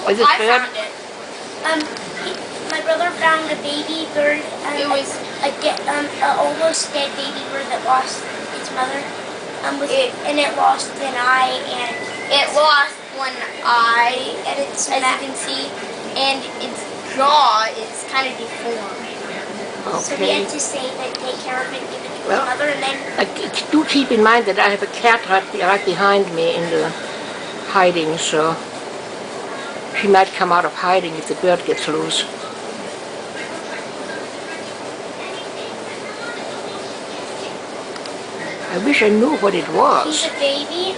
Was it bird? Found it. My brother found a baby bird. It was an almost dead baby bird that lost its mother. And it lost an eye, and it lost one eye, and it's as you can see, and its jaw is kind of deformed. Okay. So we had to say that take care of it, give it to its mother, and then. Do keep in mind that I have a cat right behind me in the hiding, so she might come out of hiding if the bird gets loose. I wish I knew what it was. He's a baby,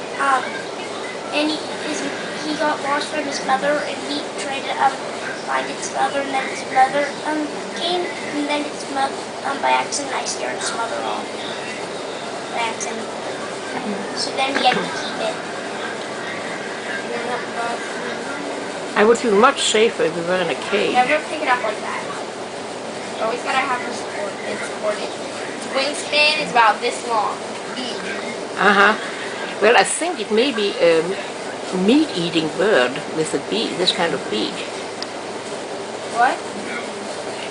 and he got lost from his mother, and he tried to find its mother, and then its mother came, and then its mother, by accident, I scared its mother off. By accident. So then we had to keep it. I would feel much safer if we were in a cage. Never pick it up like that. You always gotta have her support. It's supported. Its wingspan is about this long. Well, I think it may be a meat-eating bird with a beak, this kind of beak. What?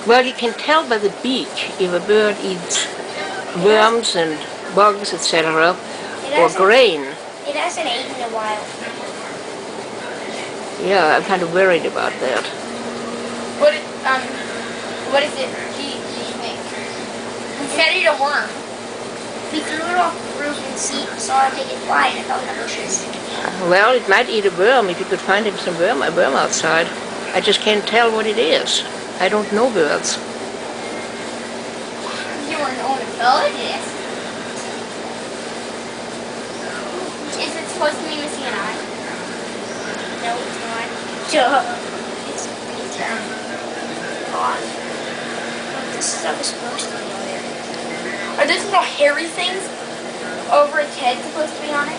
Well, you can tell by the beak if a bird eats worms and bugs, etc., or grain. It hasn't eaten in a while. Yeah, I'm kind of worried about that. What is it? Do you think? We said eat a worm. We threw it off the roof and saw it take it fly, and it fell in the bushes. Well, it might eat a worm if you could find him a worm outside. I just can't tell what it is. I don't know birds. You don't know what a bird is. Is it supposed to be missing an eye? No, it's not. It's gone. This stuff is supposed to be on there. Are those little hairy things over its head supposed to be on it?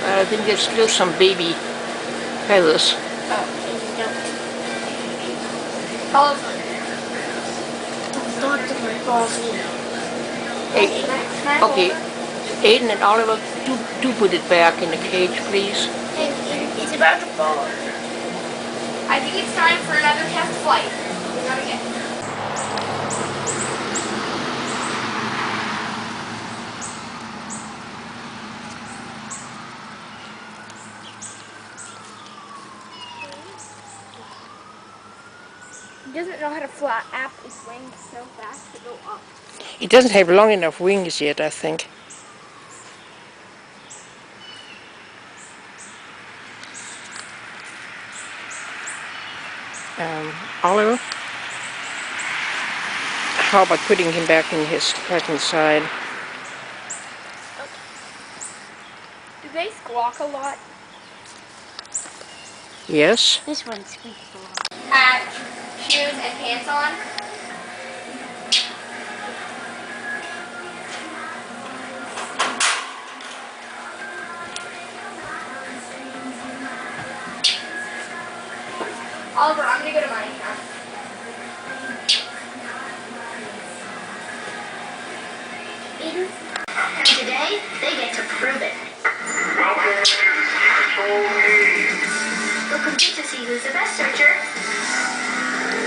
I think there's still some baby feathers. Oh, no. All over. Don't do my balls either. Hey, okay, Aiden and Oliver, do put it back in the cage, please. It's about to fall. I think it's time for another test flight. We gotta get. He doesn't know how to flap his wings so fast to go up. It doesn't have long enough wings yet, I think. Oliver, how about putting him back inside? Do they squawk a lot? Yes. This one squeaks a lot. Shoes and pants on. Oliver, I'm gonna go to my account. Aiden? And today, they get to prove it. Welcome to the Secret Soul Game. We'll compete to see who's the best searcher,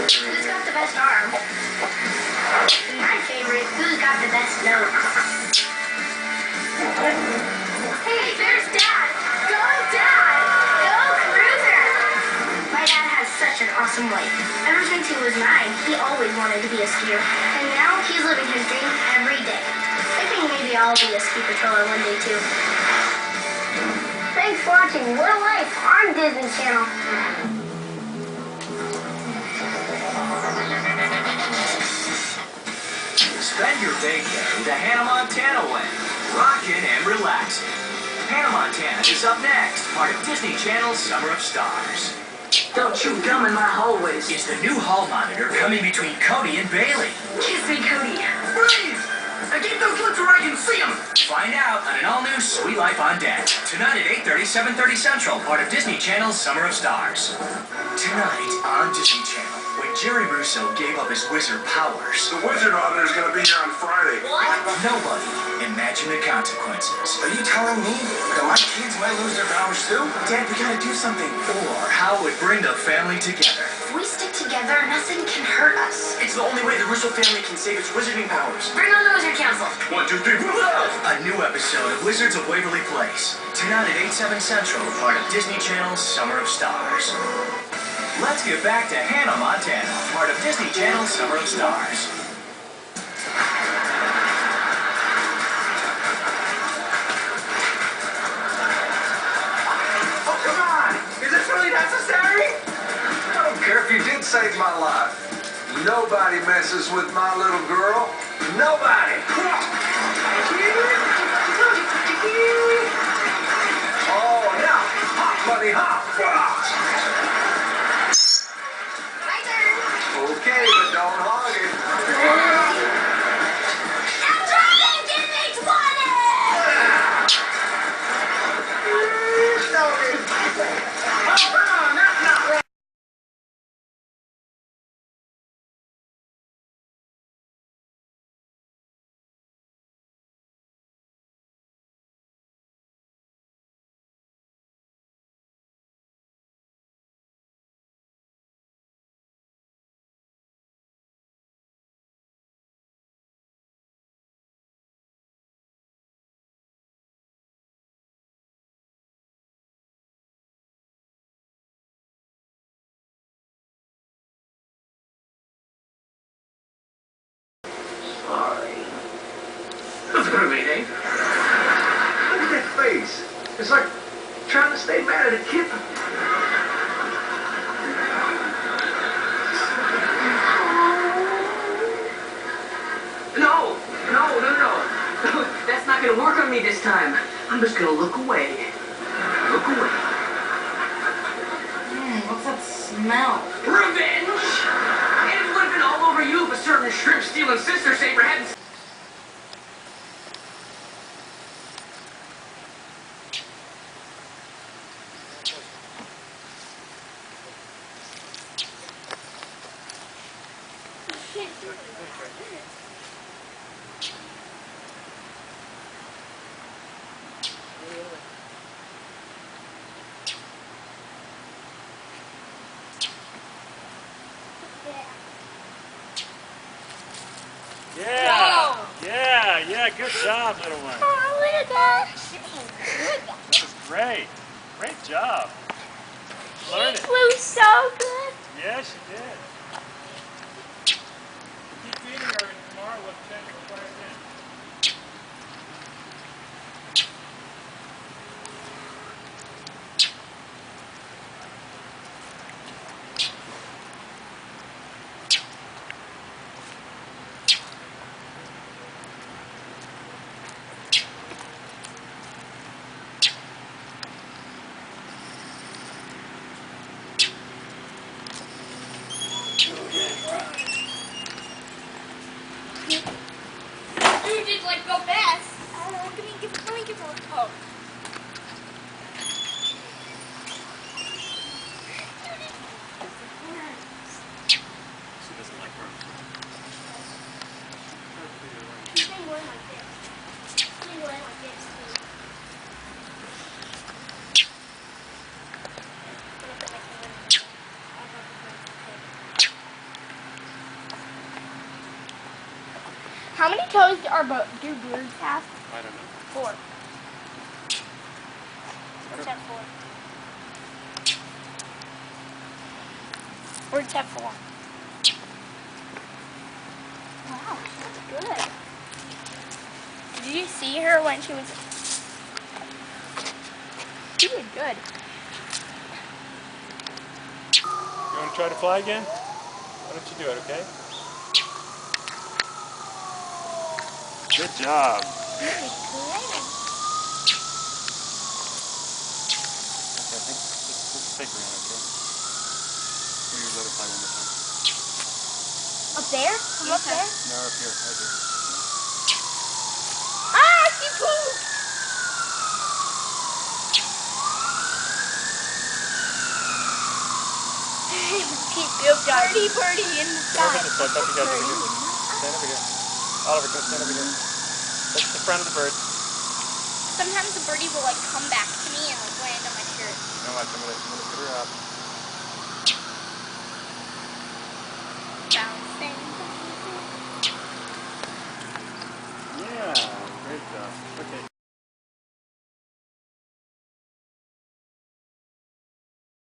who's got the best arm, and my favorite, who's got the best nose. Hey, there's Dad! Go, Dad! Go, Cruiser! My dad has such an awesome life. Ever since he was 9, he always wanted to be a skier. And now he's living his dream every day. I think maybe I'll be a ski patroller one day too. Thanks for watching What a Life on Disney Channel. Spend your vacation the Hannah Montana way. Rockin' and relaxing. Hannah Montana is up next, part of Disney Channel's Summer of Stars. Don't chew gum in my hallways. It's the new hall monitor coming between Cody and Bailey. Kiss me, Cody. Freeze! Now keep those lips where I can see them! Find out on an all-new Sweet Life on Deck. Tonight at 8:30, 7:30 Central, part of Disney Channel's Summer of Stars. Tonight on Disney Channel. when Jerry Russo gave up his wizard powers, The wizard order is going to be here on Friday. nobody imagined the consequences. Are you telling me that my kids might lose their powers too? Dad, we gotta do something. Or how it would bring the family together. If we stick together, nothing can hurt us. It's the only way the Russo family can save its wizarding powers. Bring on the Wizard Council. 1, 2, 3, A new episode of Wizards of Waverly Place. Tonight at 8/7 Central, part of Disney Channel's Summer of Stars. Let's get back to Hannah Montana, part of Disney Channel's Summer of Stars. Oh, come on! Is this really necessary? I don't care if you did save my life. Nobody messes with my little girl. Nobody. Oh, now, hop, buddy, hop. My turn. Okay, but don't hog it. Now try and give me 20! Oh, come on! That's not right! That's gonna be Dave. Look at that face. It's like trying to stay mad at a kitten. No! That's not gonna work on me this time. I'm just gonna look away. Look away. What's that smell? Revenge! And it would have been all over you if a certain shrimp-stealing sister saver hadn't... Yeah, good job, little one. Oh, look at that. That was great. Great job. Learn She it. flew so good. Yeah, she did. Keep feeding her, and tomorrow we'll check the class in. You did like go fast. Oh, let me give her a poke. She doesn't like her. She's been going like this. She's been going like this too. How many toes do birds have? I don't know. 4. Except 4. Birds have 4. Wow, that's good. Did you see her when she was... She did good. You want to try to fly again? Why don't you do it, okay? Good job. Really good. I think let's take her in, okay? Or you let her fly one more time. Up there? Come up there? No, up here, right here. Ah, she pooped! Birdie, birdie in the Over sky. this way. Both you guys over here. Stand over here. Oliver, go stand over here. That's the front of the bird. Sometimes the birdie will like come back to me and like land on my shirt. No, I'm gonna put her up. Bouncing. Yeah, great job. Okay.